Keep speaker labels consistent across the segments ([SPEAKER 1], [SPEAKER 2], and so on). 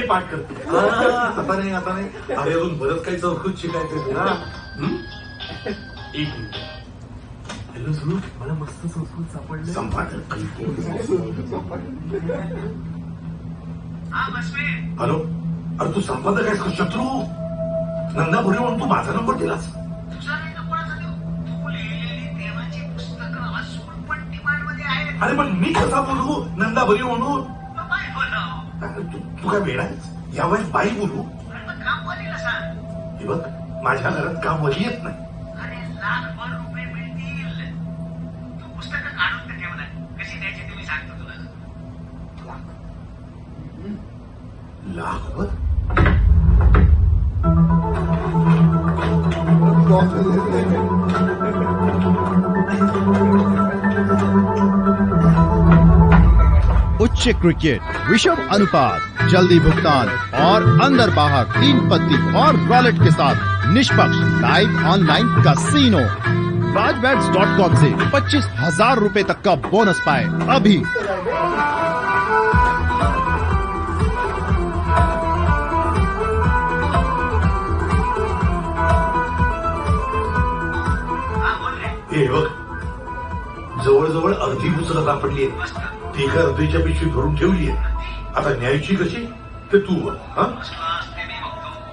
[SPEAKER 1] पाठ करतो.
[SPEAKER 2] आता नाही अरे अजून बरंच काही चौकून शिकायचं तुला.
[SPEAKER 1] एक मिनिट. हॅलो सुरू, मला मस्त संस्कृत सापडलं.
[SPEAKER 2] हॅलो, अरे तू संपादक आहेस का शत्रू? नंदा भुरे म्हणून तू माझा नंबर दिलास. अरे पण मी कसा बोलू नंदा भुरे म्हणून? तू काय वेळ आहेस? या वयात बाई बोलू? हे बघ, माझ्या घरात काम वली येत नाही. लाखभर?
[SPEAKER 3] उच्च क्रिकेट विषम अनुपात, जल्दी भुगतान और अंदर बाहर 3 पत्ती और वॉलेट के साथ निष्पक्ष लाइव ऑनलाइन कैसीनो। राजबैट्स.com से 25,000 रुपए तक का बोनस पाए अभी।
[SPEAKER 2] हे बघ, जवळजवळ अर्धी पुस्तकं सापडली आहेत. ती एका अर्धीच्या पिशवीत भरून ठेवली आहे. आता न्यायची कशी ते तू बघ. हा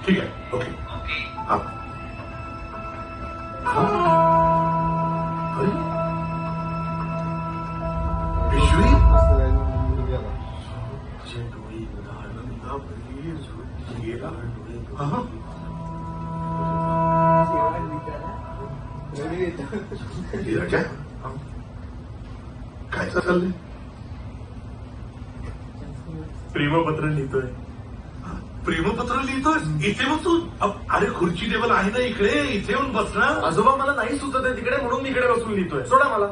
[SPEAKER 2] ठीक आहे, ओके. हा अरे पिशवी काय चाललंय?
[SPEAKER 1] प्रेमपत्र लिहितोय.
[SPEAKER 2] प्रेमपत्र लिहितोय इथे बसून? अरे खुर्ची टेबल आहे ना इकडे, इथे येऊन बस ना.
[SPEAKER 1] आजोबा मला नाही सुचत आहे तिकडे, म्हणून मी इकडे बसून लिहितोय. सोडा मला.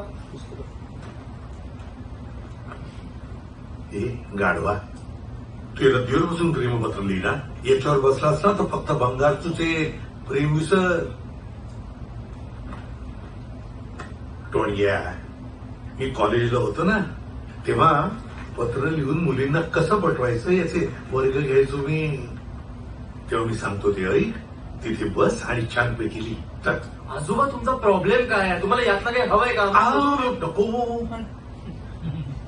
[SPEAKER 2] हे गाढवा, तू रद्दीवर बसून प्रेमपत्र लिहिला. याच्यावर बसला असता तर फक्त बंगारच प्रेम विसर. टोणग्या, मी कॉलेजला होतो ना तेव्हा पत्र लिहून मुलींना कसं पटवायचं याचे वर्ग घ्यायचो मी. तेव्हा मी सांगतो ते ऐक, तिथे बस आणि छानपैकी लिही.
[SPEAKER 1] आजोबा तुमचा प्रॉब्लेम काय आहे? तुम्हाला यातलं काही हवंय का?
[SPEAKER 2] नको,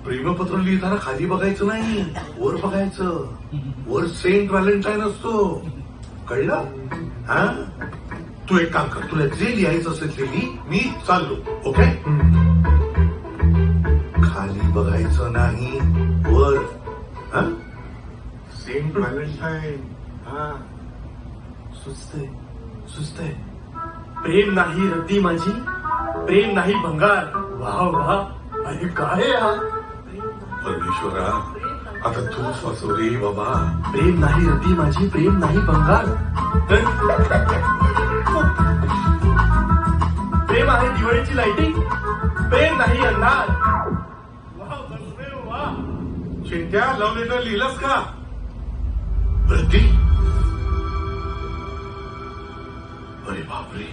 [SPEAKER 2] प्रेमपत्र लिहिताना खाली बघायचं नाही, वर बघायचं. वर सेंट व्हॅलेंटाईन असतो, कळलं? हा, तू एक काम कर, तुला जे लिहायचं असेल ते लिही, मी चाललो. ओके? खाली बघायचं नाही, वर. हा, सेंट व्हॅलेंटाईन. हा, सुचतंय.
[SPEAKER 1] प्रेम नाही रद्दी माझी, प्रेम नाही भंगार. वाह वाह, अरे काय हा?
[SPEAKER 2] परमेश्वरा, आता तूच वाचव रे बाबा.
[SPEAKER 1] प्रेम नाही रद्दी माझी, प्रेम नाही भंगार. प्रेम आहे दिवाळीची लाइटिंग, प्रेम नाही अंधार. वाह,
[SPEAKER 2] चिंट्या, लव्ह लेटर लिहिलंस का? रद्दी? अरे बापरे,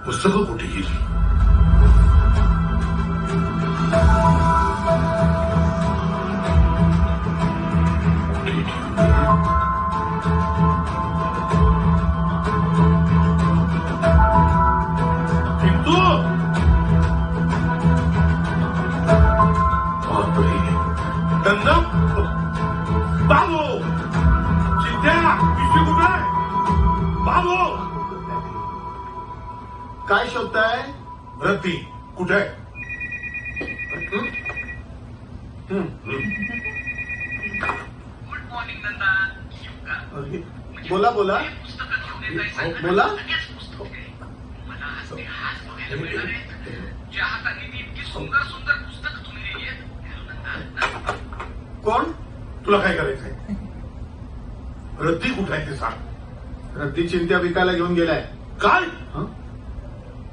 [SPEAKER 2] पुस्तकं कुठे गेली?
[SPEAKER 1] काय शोधताय?
[SPEAKER 2] रद्दी कुठे आहे?
[SPEAKER 4] Good morning Nanda.
[SPEAKER 1] बोला बोला बोला.
[SPEAKER 4] मला आज ते हात बघायला मिळणार आहेत, ज्या हाताने मी इतकी सुंदर सुंदर पुस्तकं तुम्ही लिहिली आहेत.
[SPEAKER 1] कोण?
[SPEAKER 2] तुला काय करायचंय? रद्दी कुठे आहे ते सांग.
[SPEAKER 1] रद्दी चिंट्या विकायला घेऊन गेलाय.
[SPEAKER 2] काय?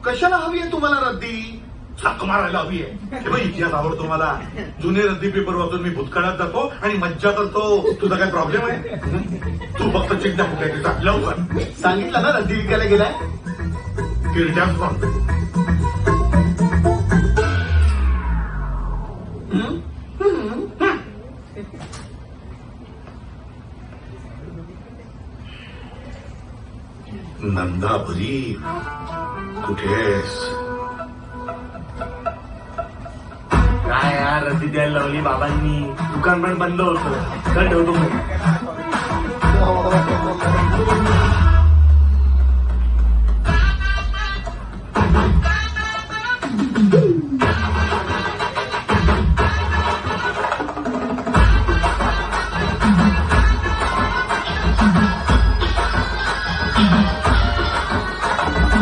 [SPEAKER 1] कशाला हवी आहे तुम्हाला रद्दी?
[SPEAKER 2] चाक मारायला हवी आहे. हे बघ, इतिहास आवडतो मला. जुने रद्दी पेपर वाचून मी भूतकाळात जातो आणि मज्जा करतो. तुझा काय प्रॉब्लेम आहे? तू फक्त चिंता कुठे आहे ते लवकर.
[SPEAKER 1] सांगितलं ना रद्दी विकायला गेलाय.
[SPEAKER 2] किरट्याच सांगतो. नंदाभरी कुठेस?
[SPEAKER 1] काय यार, रद्दी द्यायला लावली बाबांनी. दुकान पण बंद होतं. चल ठेवतो मग.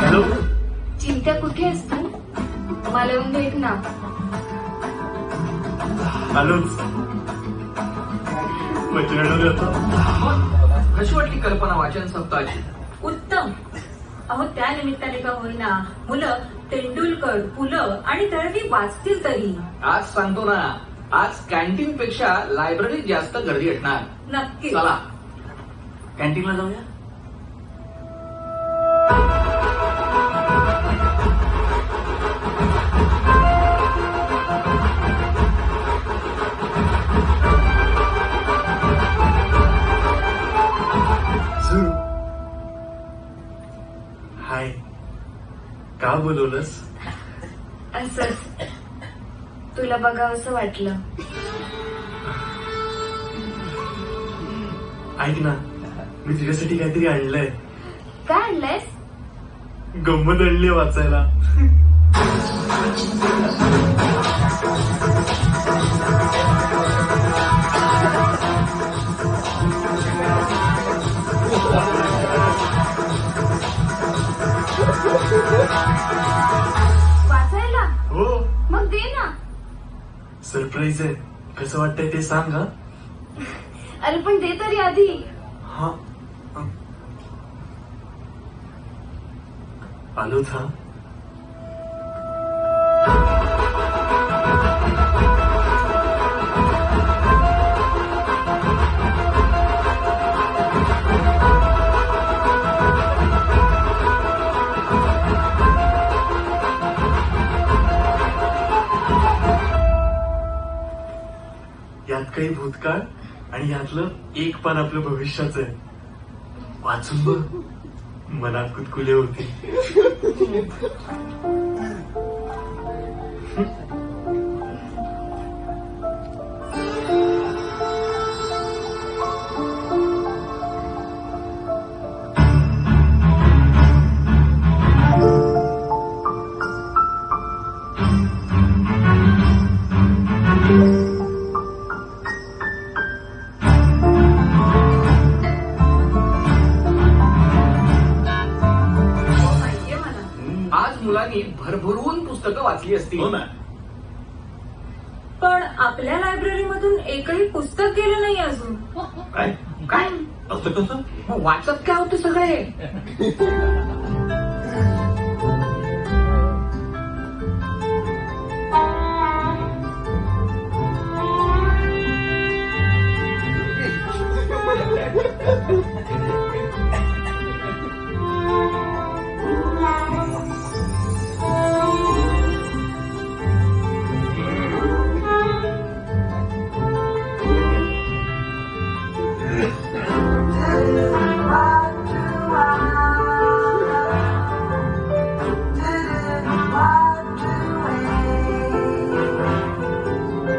[SPEAKER 1] हॅलो,
[SPEAKER 5] चिंत्या कुठे आहेस तू? मला येऊन भेट ना.
[SPEAKER 1] आलोच. मैत्रिणी येतो.
[SPEAKER 6] कशी वाटली कल्पना वाचन सप्ताहाची?
[SPEAKER 7] उत्तम. अहो त्या निमित्ताने का होईना मुलं तेंडुलकर, पुलं आणि तळवी वाचतील तरी.
[SPEAKER 6] आज सांगतो ना, आज कॅन्टीन पेक्षा लायब्ररीत जास्त गर्दी असणार.
[SPEAKER 7] नक्की.
[SPEAKER 6] चला कॅन्टीनला जाऊया.
[SPEAKER 1] हाय, का बोलवलंस?
[SPEAKER 5] असंच तुला बघावंसं वाटलं.
[SPEAKER 1] ऐक ना, मी तुझ्यासाठी काहीतरी आणलंय.
[SPEAKER 5] काय आणलंयस?
[SPEAKER 1] गंमत आणली वाचायला.
[SPEAKER 5] वाचायला?
[SPEAKER 1] हो,
[SPEAKER 5] मग दे ना.
[SPEAKER 1] सरप्राईज आहे. कसं वाटतंय ते सांग. हा.
[SPEAKER 5] अरे पण दे तरी आधी.
[SPEAKER 1] हा, आलोच. हा, यात काही भूतकाळ आणि यातलं एक पान आपलं भविष्याचं आहे. वाचून बघ, मनात कुतकुले होते.
[SPEAKER 7] माहितीये मला.
[SPEAKER 6] आज मुलांनी भरभरून पुस्तकं वाचली असतील.
[SPEAKER 2] हो ना.
[SPEAKER 7] पण आपल्या लायब्ररीमधून एकही पुस्तक गेलं नाही अजून.
[SPEAKER 2] काय
[SPEAKER 6] काय
[SPEAKER 2] असं कसं?
[SPEAKER 6] मग वाचत काय होते सगळे?